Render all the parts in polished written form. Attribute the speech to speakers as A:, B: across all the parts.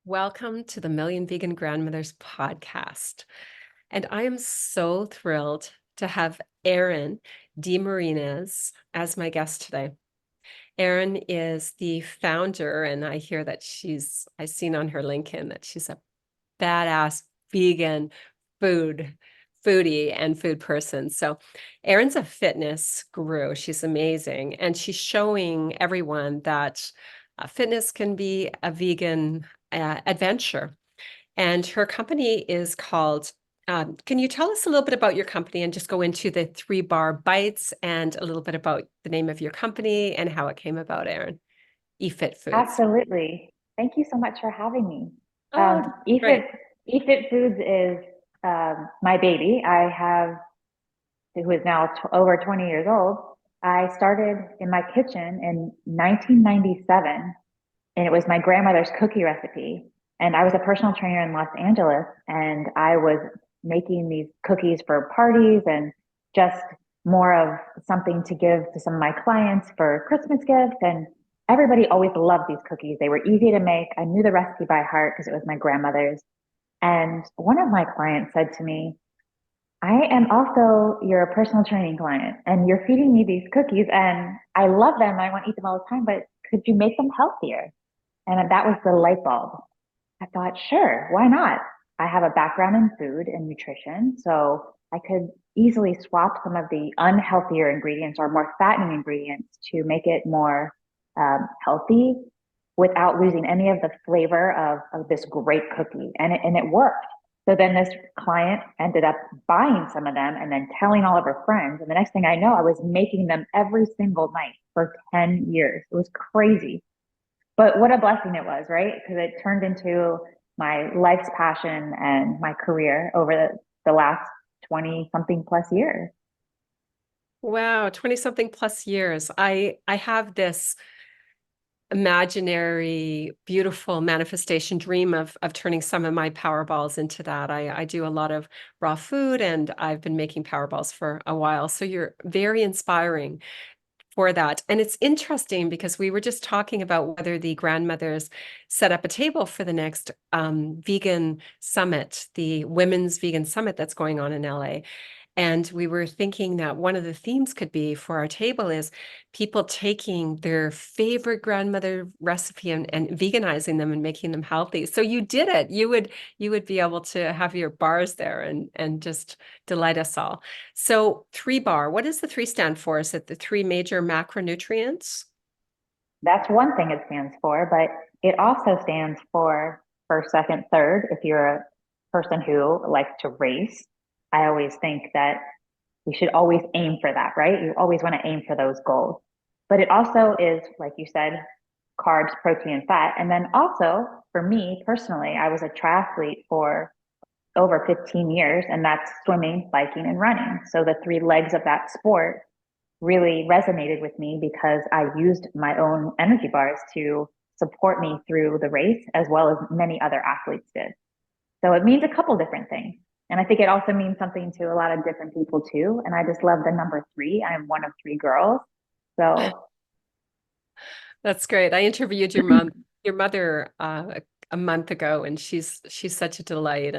A: Welcome to the Million Vegan Grandmothers podcast. And I am so thrilled to have Erin DeMarines as my guest today. Erin is the founder, and I hear that I've seen on her LinkedIn that she's a badass vegan foodie and food person. So Erin's a fitness guru. She's amazing. And she's showing everyone that fitness can be a vegan adventure. And her company is called, can you tell us a little bit about your company and just go into the 3-bar bites and a little bit about the name of your company and how it came about, Erin? eFit Foods.
B: Absolutely. Thank you so much for having me.
A: Oh,
B: eFit,
A: great.
B: eFit Foods is my baby. Who is now over 20 years old. I started in my kitchen in 1997, and it was my grandmother's cookie recipe. And I was a personal trainer in Los Angeles, and I was making these cookies for parties and just more of something to give to some of my clients for Christmas gifts. And everybody always loved these cookies. They were easy to make. I knew the recipe by heart because it was my grandmother's. And one of my clients said to me, I am also your personal training client, and you're feeding me these cookies, and I love them. I want to eat them all the time, but could you make them healthier? And that was the light bulb. I thought, sure, why not? I have a background in food and nutrition, so I could easily swap some of the unhealthier ingredients or more fattening ingredients to make it more healthy without losing any of the flavor of this great cookie. And it worked. So then this client ended up buying some of them and then telling all of her friends. And the next thing I know, I was making them every single night for 10 years. It was crazy. But what a blessing it was, right? Because it turned into my life's passion and my career over the last 20 something plus years.
A: Wow, 20 something plus years. I have this imaginary, beautiful manifestation dream of turning some of my power balls into that. I do a lot of raw food and I've been making power balls for a while. So you're very inspiring for that. And it's interesting because we were just talking about whether the grandmothers set up a table for the next vegan summit, the Women's Vegan Summit that's going on in LA. And we were thinking that one of the themes could be for our table is people taking their favorite grandmother recipe and veganizing them and making them healthy. So you did it. You would be able to have your bars there and just delight us all. So 3-bar, what does the 3 stand for? Is it the 3 major macronutrients?
B: That's one thing it stands for, but it also stands for first, second, third. If you're a person who likes to race, I always think that we should always aim for that, right? You always want to aim for those goals. But it also is, like you said, carbs, protein, and fat. And then also for me personally, I was a triathlete for over 15 years, and that's swimming, biking, and running. So the 3 legs of that sport really resonated with me because I used my own energy bars to support me through the race as well as many other athletes did. So it means a couple different things. And I think it also means something to a lot of different people too. And I just love the number 3. I'm one of 3 girls. So
A: That's great. I interviewed your mother a month ago, and she's such a delight.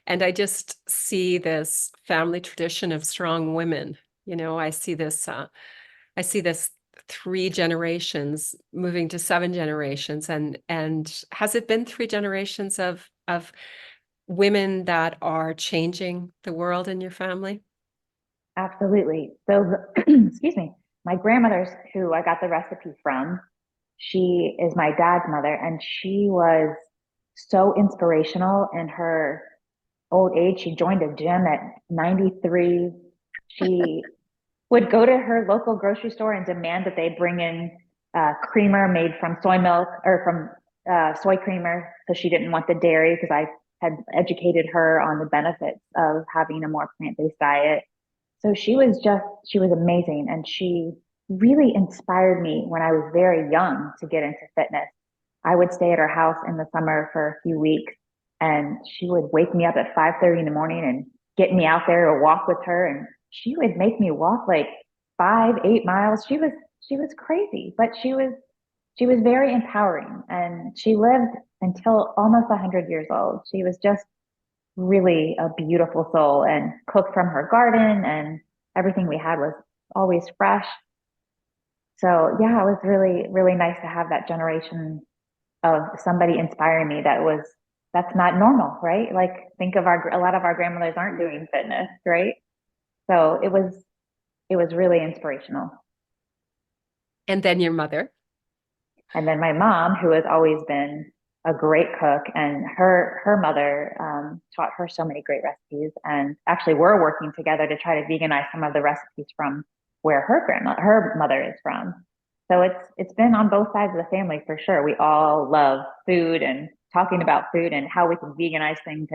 A: And I just see this family tradition of strong women. I see this 3 generations moving to 7 generations. And has it been 3 generations of women that are changing the world in your family?
B: absolutely. So, excuse me, my grandmother's who I got the recipe from, she is my dad's mother, and she was so inspirational in her old age. She joined a gym at 93. She would go to her local grocery store and demand that they bring in creamer made from soy milk or from soy creamer because she didn't want the dairy because I had educated her on the benefits of having a more plant-based diet. So she was amazing. And she really inspired me when I was very young to get into fitness. I would stay at her house in the summer for a few weeks, and she would wake me up at 5:30 in the morning and get me out there to walk with her. And she would make me walk like 5, 8 miles. She was crazy, but she was she was very empowering, and she lived until almost 100 years old. She was just really a beautiful soul and cooked from her garden, and everything we had was always fresh. So yeah, it was really, really nice to have that generation of somebody inspiring me that's not normal, right? Like think of a lot of our grandmothers aren't doing fitness, right? So it was really inspirational.
A: And then your mother.
B: And then my mom, who has always been a great cook, and her mother taught her so many great recipes. And actually, we're working together to try to veganize some of the recipes from where her mother is from. So it's been on both sides of the family for sure. We all love food and talking about food and how we can veganize things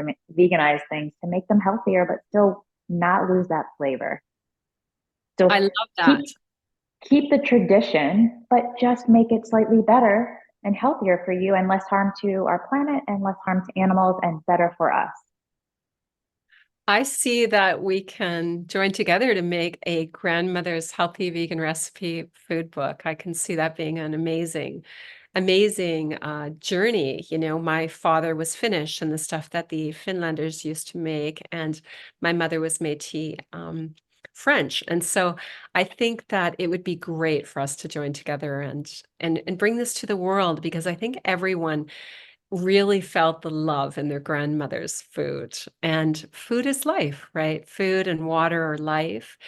B: to make them healthier, but still not lose that flavor.
A: I
B: Still
A: love that.
B: keep keep the tradition, but just make it slightly better and healthier for you and less harm to our planet and less harm to animals and better for us.
A: I see that we can join together to make a grandmother's healthy vegan recipe food book. I can see that being an amazing journey. You know, my father was Finnish and the stuff that the Finlanders used to make, and my mother was Métis French. And so I think that it would be great for us to join together and bring this to the world, because I think everyone really felt the love in their grandmother's food. And food is life, right? Food and water are life.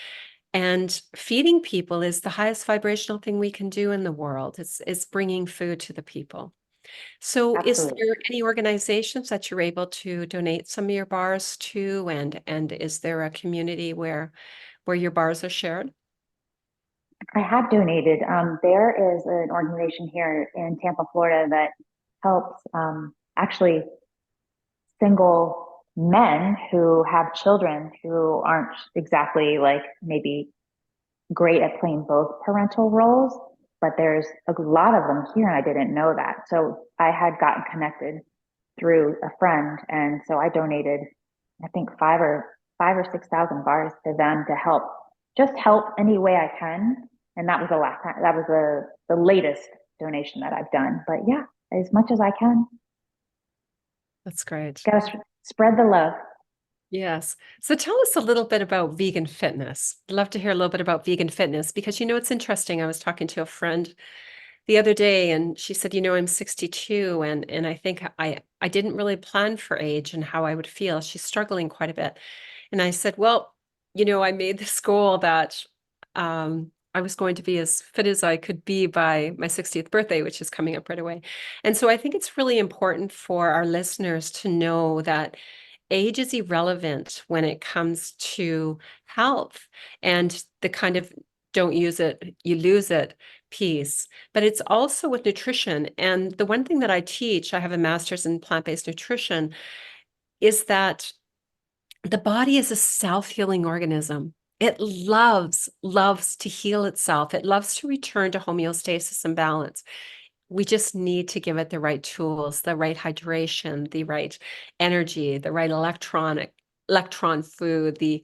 A: And feeding people is the highest vibrational thing we can do in the world. It's bringing food to the people. So is
B: Absolutely.
A: there any organizations that you're able to donate some of your bars to? And is there a community where your bars are shared?
B: I have donated. There is an organization here in Tampa, Florida that helps actually single men who have children who aren't exactly like maybe great at playing both parental roles, but there's a lot of them here and I didn't know that. So I had gotten connected through a friend, and so I donated I think 5 or 6 thousand bars to them to help any way I can. And that was the last time, that was the latest donation that I've done. But yeah, as much as I can,
A: That's great.
B: gotta spread the love.
A: Yes. So tell us a little bit about vegan fitness. I'd love to hear a little bit about vegan fitness because it's interesting. I was talking to a friend the other day and she said, I'm 62 and I think I didn't really plan for age and how I would feel. She's struggling quite a bit. And I said, well, I made this goal that I was going to be as fit as I could be by my 60th birthday, which is coming up right away. And so I think it's really important for our listeners to know that age is irrelevant when it comes to health and the kind of don't use it, you lose it piece. But it's also with nutrition. And the one thing that I teach, I have a master's in plant-based nutrition, is that the body is a self-healing organism. It loves to heal itself. It loves to return to homeostasis and balance. We just need to give it the right tools, the right hydration, the right energy, the right electron food, the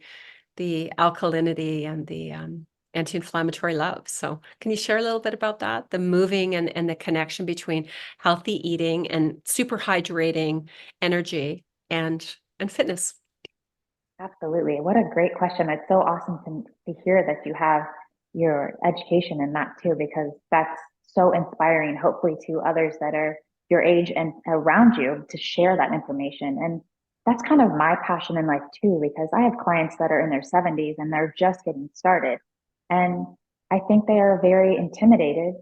A: alkalinity and the anti-inflammatory love. So can you share a little bit about that? The moving and the connection between healthy eating and super hydrating energy and fitness.
B: Absolutely. What a great question. It's so awesome to hear that you have your education in that too, because that's so inspiring, hopefully, to others that are your age and around you to share that information. And that's kind of my passion in life too, because I have clients that are in their 70s and they're just getting started. And I think they are very intimidated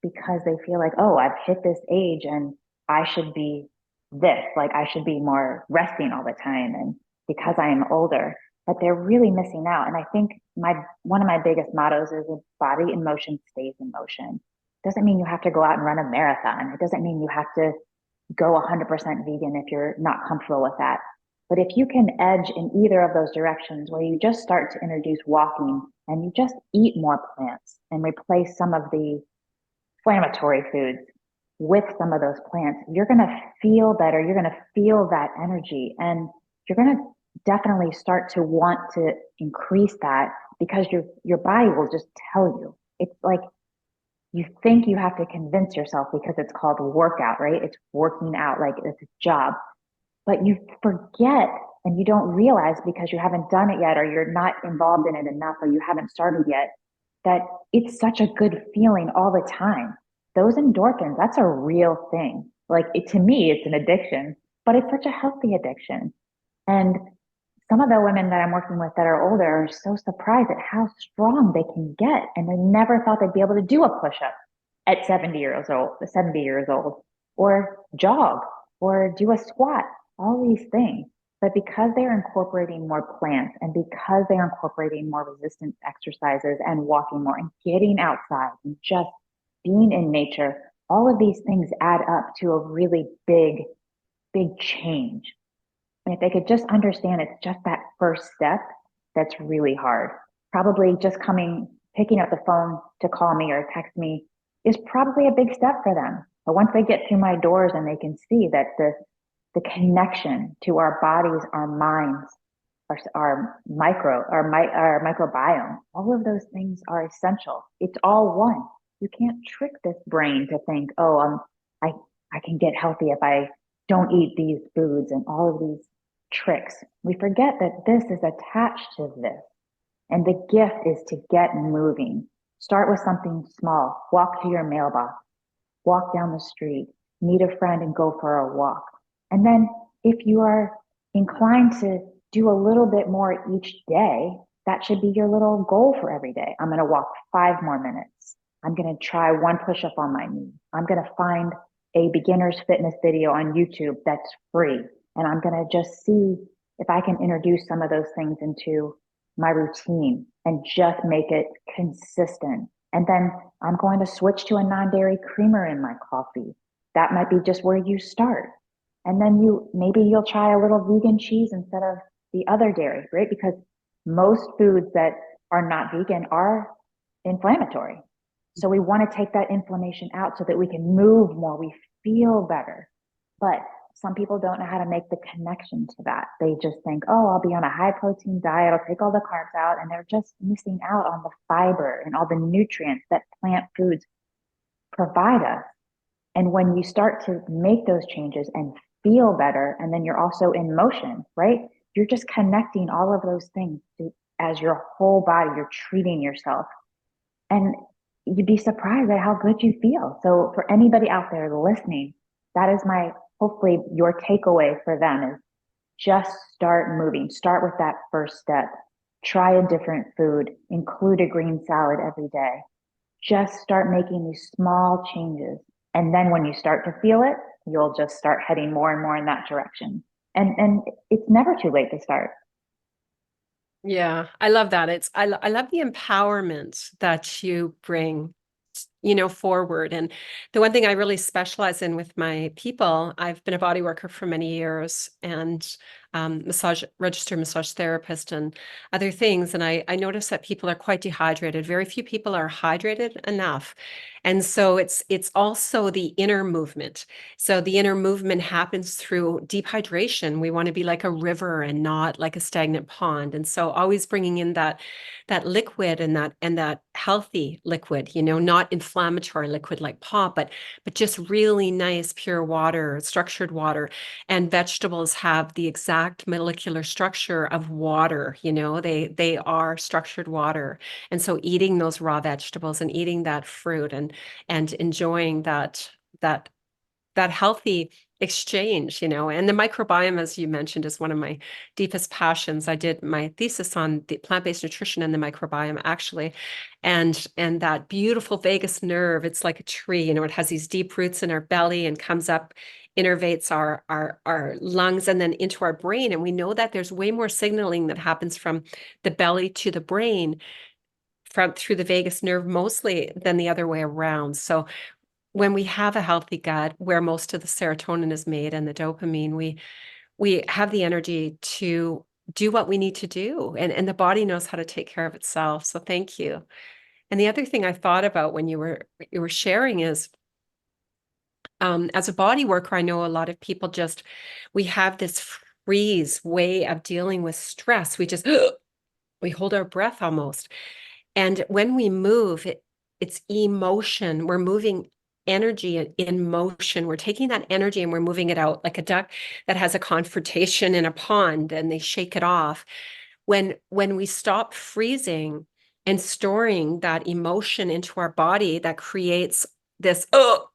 B: because they feel like, oh, I've hit this age and I should be this, like I should be more resting all the time. And because I am older, but they're really missing out. And I think one of my biggest mottos is a body in motion stays in motion. Doesn't mean you have to go out and run a marathon. It doesn't mean you have to go 100% vegan if you're not comfortable with that. But if you can edge in either of those directions where you just start to introduce walking and you just eat more plants and replace some of the inflammatory foods with some of those plants, you're going to feel better. You're going to feel that energy and you're going to definitely start to want to increase that because your body will just tell you. It's like you think you have to convince yourself because it's called workout, right? It's working out, like it's a job, but you forget and you don't realize because you haven't done it yet, or you're not involved in it enough, or you haven't started yet, that it's such a good feeling all the time. Those endorphins, that's a real thing. Like to me, it's an addiction, but it's such a healthy addiction. And some of the women that I'm working with that are older are so surprised at how strong they can get. And they never thought they'd be able to do a push up at 70 years old, or jog, or do a squat, all these things. But because they're incorporating more plants, and because they're incorporating more resistance exercises and walking more and getting outside and just being in nature, all of these things add up to a really big change. And if they could just understand it's just that first step that's really hard. Probably just picking up the phone to call me or text me is probably a big step for them. But once they get through my doors and they can see that the connection to our bodies, our minds, our microbiome, all of those things are essential. It's all one. You can't trick this brain to think, oh, I I can get healthy if I don't eat these foods and all of these tricks. We forget that this is attached to this. And the gift is to get moving. Start with something small. Walk to your mailbox, walk down the street, meet a friend and go for a walk. And then if you are inclined to do a little bit more each day, that should be your little goal for every day. I'm going to walk 5 more minutes. I'm going to try one push up on my knee. I'm going to find a beginner's fitness video on YouTube that's free. And I'm going to just see if I can introduce some of those things into my routine and just make it consistent. And then I'm going to switch to a non-dairy creamer in my coffee. That might be just where you start. And then maybe you'll try a little vegan cheese instead of the other dairy, right? Because most foods that are not vegan are inflammatory. So we want to take that inflammation out so that we can move more, we feel better. But some people don't know how to make the connection to that. They just think, oh, I'll be on a high protein diet, I'll take all the carbs out, and they're just missing out on the fiber and all the nutrients that plant foods provide us. And when you start to make those changes and feel better, and then you're also in motion, right? You're just connecting all of those things as your whole body, you're treating yourself. And you'd be surprised at how good you feel. So for anybody out there listening, that is hopefully your takeaway for them is just start moving. Start with that first step. Try a different food. Include a green salad every day. Just start making these small changes. And then when you start to feel it, you'll just start heading more and more in that direction. And it's never too late to start.
A: Yeah, I love that. I love the empowerment that you bring, forward. And the one thing I really specialize in with my people, I've been a body worker for many years and registered massage therapist and other things. And I notice that people are quite dehydrated. Very few people are hydrated enough. And so it's also the inner movement. So the inner movement happens through deep hydration. We want to be like a river and not like a stagnant pond. And so always bringing in that liquid and that healthy liquid, not inflammatory liquid like pop, but just really nice pure water, structured water. And vegetables have the exact molecular structure of water, they are structured water. And so eating those raw vegetables and eating that fruit and enjoying that healthy exchange, and the microbiome, as you mentioned, is one of my deepest passions. I did my thesis on the plant-based nutrition and the microbiome, actually, and that beautiful vagus nerve. It's like a tree, it has these deep roots in our belly and comes up, innervates our lungs and then into our brain. And we know that there's way more signaling that happens from the belly to the brain through the vagus nerve mostly than the other way around. So when we have a healthy gut where most of the serotonin is made and the dopamine, we have the energy to do what we need to do. And the body knows how to take care of itself. So thank you. And the other thing I thought about when you were sharing is, as a body worker, I know a lot of people we have this freeze way of dealing with stress. We just, we hold our breath almost. And when we move, it's emotion. We're moving energy in motion. We're taking that energy and we're moving it out like a duck that has a confrontation in a pond and they shake it off. When we stop freezing and storing that emotion into our body, that creates this, oh,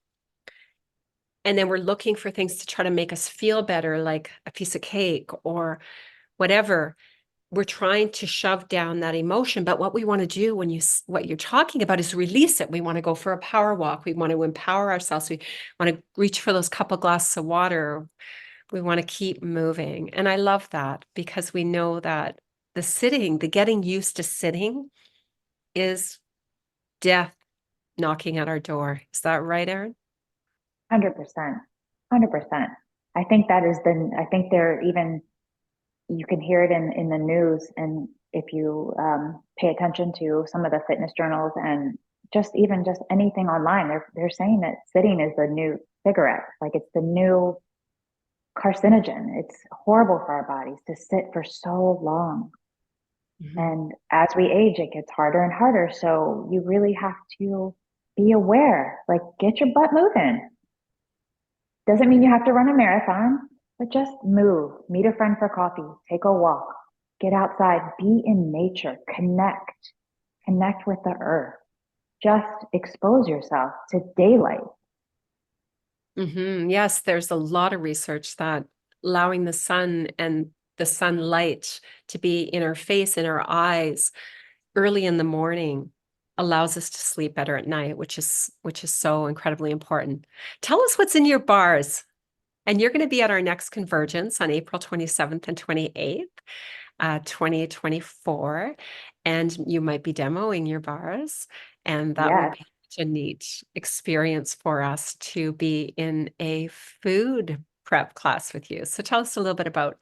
A: and then we're looking for things to try to make us feel better, like a piece of cake or whatever. We're trying to shove down that emotion. But what we want to do what you're talking about is release it. We want to go for a power walk. We want to empower ourselves. We want to reach for those couple glasses of water. We want to keep moving. And I love that because we know that the getting used to sitting is death knocking at our door. Is that right, Erin?
B: 100%. 100%. I think they're even, you can hear it in the news. And if you pay attention to some of the fitness journals and just anything online, they're saying that sitting is the new cigarette. Like it's the new carcinogen. It's horrible for our bodies to sit for so long.
A: Mm-hmm.
B: And as we age, it gets harder and harder. So you really have to be aware, like get your butt moving. Doesn't mean you have to run a marathon, but just move, meet a friend for coffee, take a walk, get outside, be in nature, connect with the earth. Just expose yourself to daylight.
A: Mm-hmm. Yes, there's a lot of research that allowing the sun and the sunlight to be in our face, in our eyes, early in the morning allows us to sleep better at night, which is so incredibly important. Tell us what's in your bars. And you're going to be at our next convergence on April 27th and 28th, 2024. And you might be demoing your bars. And that will
B: Yes.
A: be such a neat experience for us to be in a food prep class with you. So tell us a little bit about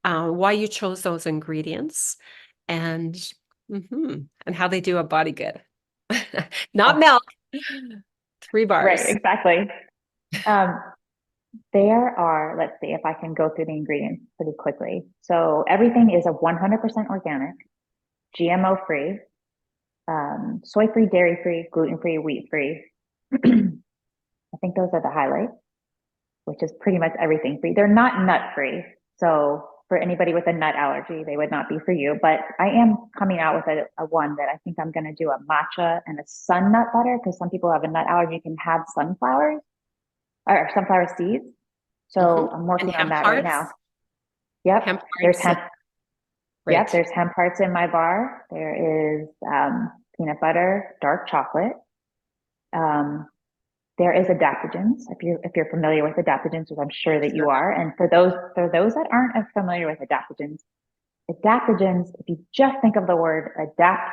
A: why you chose those ingredients and and how they do a body good. Not
B: Oh,
A: milk, 3
B: right,
A: bars.
B: exactly. Um, there are, let's see if I can go through the ingredients pretty quickly. So everything is a 100% organic, GMO free, soy free, dairy free, gluten free, wheat free. I think those are the highlights, which is pretty much everything free. They're not nut free. So for anybody with a nut allergy, they would not be for you. But I am coming out with a one that I think I'm going to do a matcha and a sun nut butter because some people have a nut allergy can have sunflowers or sunflower seeds. So I'm
A: And
B: working on
A: hemp
B: that right now.
A: hearts,
B: Yep.
A: hemp
B: There's
A: hearts.
B: hemp. Yep.
A: Great.
B: There's hemp hearts in my bar. There is peanut butter, dark chocolate. Um, there is adaptogens. If you're familiar with adaptogens, which I'm sure that you are. And for those that aren't as familiar with adaptogens, if you just think of the word adapt,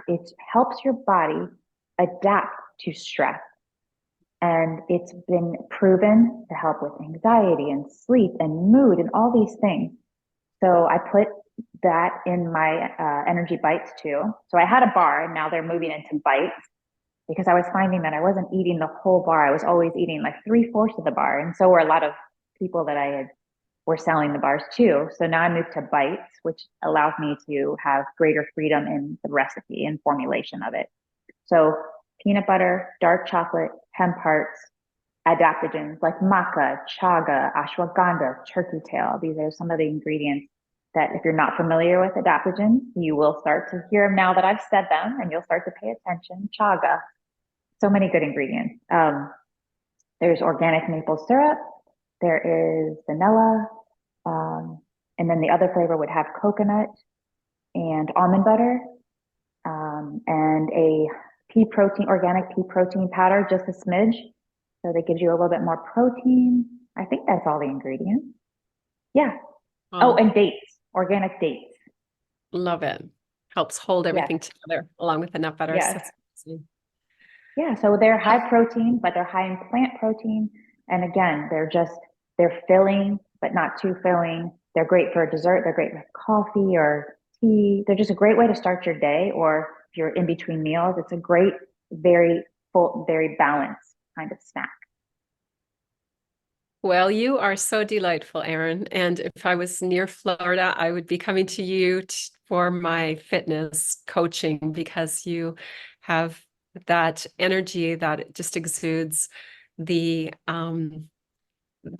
B: it helps your body adapt to stress. And it's been proven to help with anxiety and sleep and mood and all these things. So I put that in my energy bites too. So I had a bar and now they're moving into bites because I was finding that I wasn't eating the whole bar. I was always eating like 3/4 of the bar. And so were a lot of people that I had were selling the bars too. So now I moved to bites, which allows me to have greater freedom in the recipe and formulation of it. So peanut butter, dark chocolate, hemp hearts, adaptogens like maca, chaga, ashwagandha, turkey tail. These are some of the ingredients that if you're not familiar with adaptogens, you will start to hear them now that I've said them and you'll start to pay attention. Chaga, so many good ingredients. There's organic maple syrup. There is vanilla. And then the other flavor would have coconut and almond butter, and a organic pea protein powder, just a smidge. So that gives you a little bit more protein. I think that's all the ingredients. Yeah. Oh,
A: Oh,
B: and dates, organic dates.
A: love it. Helps hold
B: Yes.
A: everything together along with the nut butters.
B: Yes.
A: That's amazing.
B: Yeah. So they're high protein, but they're high in plant protein. And again, they're filling, but not too filling. They're great for a dessert. They're great with coffee or tea. They're just a great way to start your day. Or if you're in between meals, it's a great, very full, very balanced kind of snack.
A: Well, you are so delightful, Erin. And if I was near Florida, I would be coming to you for my fitness coaching because you have that energy that just exudes the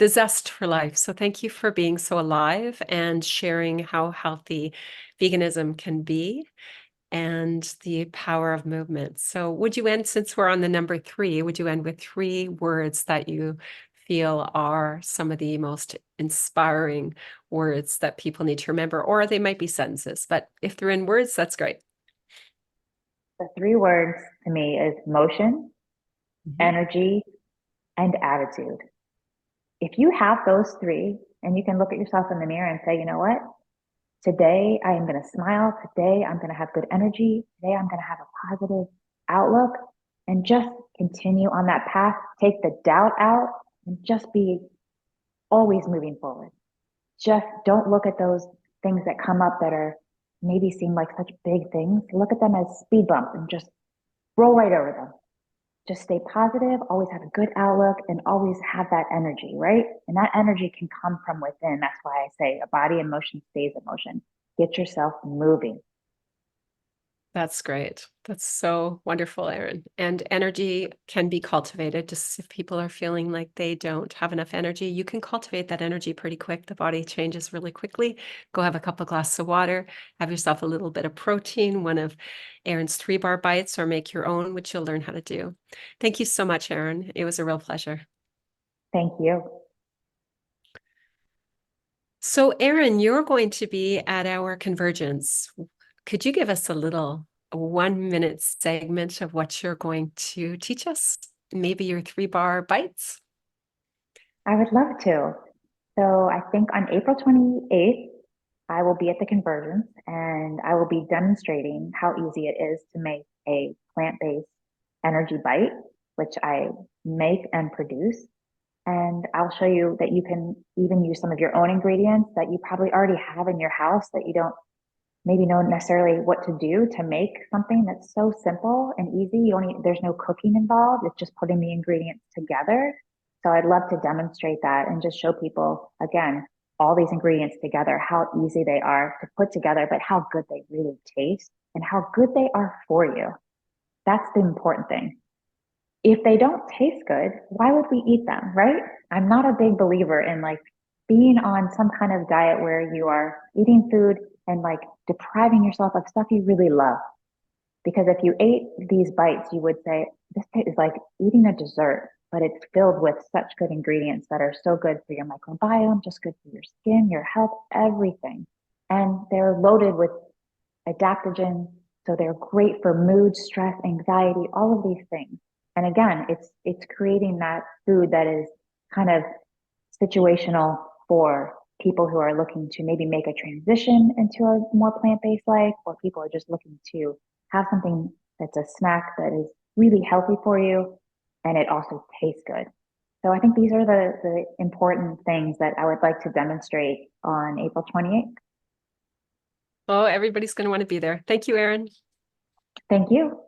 A: zest for life. So thank you for being so alive and sharing how healthy veganism can be and the power of movement. So would you end, since we're on the number 3, would you end with 3 words that you feel are some of the most inspiring words that people need to remember? Or they might be sentences, but if they're in words, that's great.
B: The 3 words to me is motion,
A: Mhm.
B: energy, and attitude. If you have those 3 and you can look at yourself in the mirror and say, you know what? Today I am going to smile. Today I'm going to have good energy. Today I'm going to have a positive outlook and just continue on that path. Take the doubt out and just be always moving forward. Just don't look at those things that come up that are maybe seem like such big things. Look at them as speed bumps and just roll right over them. Just stay positive, always have a good outlook, and always have that energy, right? And that energy can come from within. That's why I say a body in motion stays in motion. Get yourself moving.
A: That's great. That's so wonderful, Erin. And energy can be cultivated. Just if people are feeling like they don't have enough energy, you can cultivate that energy pretty quick. The body changes really quickly. Go have a couple of glasses of water, have yourself a little bit of protein, one of Erin's 3-bar bites, or make your own, which you'll learn how to do. Thank you so much, Erin. It was a real pleasure.
B: Thank you.
A: So, Erin, you're going to be at our convergence. Could you give us a little 1-minute segment of what you're going to teach us? Maybe your 3-bar bites?
B: I would love to. So I think on April 28th, I will be at the convergence and I will be demonstrating how easy it is to make a plant-based energy bite, which I make and produce. And I'll show you that you can even use some of your own ingredients that you probably already have in your house that you don't maybe know necessarily what to do to make something that's so simple and easy. There's no cooking involved. It's just putting the ingredients together. So I'd love to demonstrate that and just show people again, all these ingredients together, how easy they are to put together, but how good they really taste and how good they are for you. That's the important thing. If they don't taste good, why would we eat them, right? I'm not a big believer in like being on some kind of diet where you are eating food and like depriving yourself of stuff you really love. Because if you ate these bites, you would say, this is like eating a dessert, but it's filled with such good ingredients that are so good for your microbiome, just good for your skin, your health, everything. And they're loaded with adaptogens. So they're great for mood, stress, anxiety, all of these things. And again, it's creating that food that is kind of situational for people who are looking to maybe make a transition into a more plant-based life, or people are just looking to have something that's a snack that is really healthy for you and it also tastes good. So I think these are the important things that I would like to demonstrate on April 28th.
A: Oh, everybody's going to want to be there. Thank you, Erin.
B: Thank you.